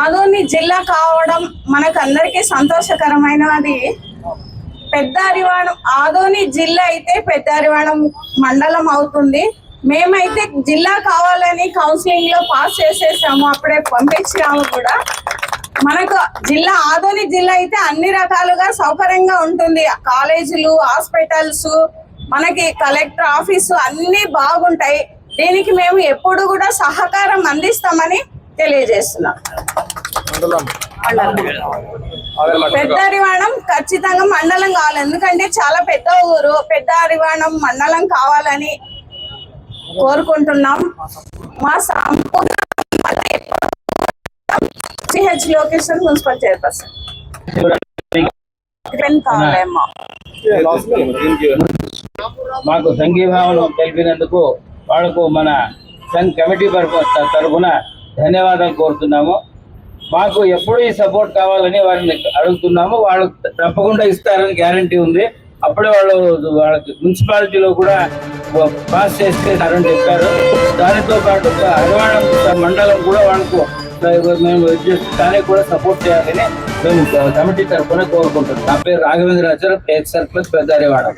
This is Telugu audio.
ఆదోని జిల్లా కావడం మనకందరికీ సంతోషకరమైనది. పెద్ద అరివాణం ఆదోని జిల్లా అయితే పెద్ద అరివాణం మండలం అవుతుంది. మేమైతే జిల్లా కావాలని కౌన్సిలింగ్ లో పాస్ చేసేసాము, అప్పుడే పంపించాము కూడా. మనకు జిల్లా ఆదోని జిల్లా అయితే అన్ని రకాలుగా సౌకర్యంగా ఉంటుంది. కాలేజీలు, హాస్పిటల్స్, మనకి కలెక్టర్ ఆఫీసు అన్ని బాగుంటాయి. దీనికి మేము ఎప్పుడు కూడా సహకారం అందిస్తామని తెలియజేస్తున్నాం. పెద్ద అరివాణం ఖచ్చితంగా మండలం కావాలి, ఎందుకంటే చాలా పెద్ద ఊరు. పెద్ద అరివాణం మండలం కావాలని కోరుకుంటున్నాం. మా సంపూర్ణ సిహెచ్ లోకేశ్వర్ మున్సిపల్ చైర్పర్సన్ కావాలేమో. మాకు సంఘీభావం తెలిపినందుకు వాళ్ళకు మన సంఘ్ కమిటీ తరఫున ధన్యవాదాలు కోరుతున్నాము. మాకు ఎప్పుడు ఈ సపోర్ట్ కావాలని వారిని అడుగుతున్నాము. వాళ్ళు తప్పకుండా ఇస్తారని గ్యారంటీ ఉంది. అప్పుడే వాళ్ళకి మున్సిపాలిటీలో కూడా పాస్ చేస్తే అని చెప్పారు. దానితో పాటు అరివాణం మండలం కూడా వాళ్ళకు మేము దానికి కూడా సపోర్ట్ చేయాలని మేము కమిటీ తరఫున కోరుకుంటున్నాం. నా పేరు రాఘవేంద్రాచార్య, ఎక్స్ సర్పంచ్ పెద్ద అరివాణం.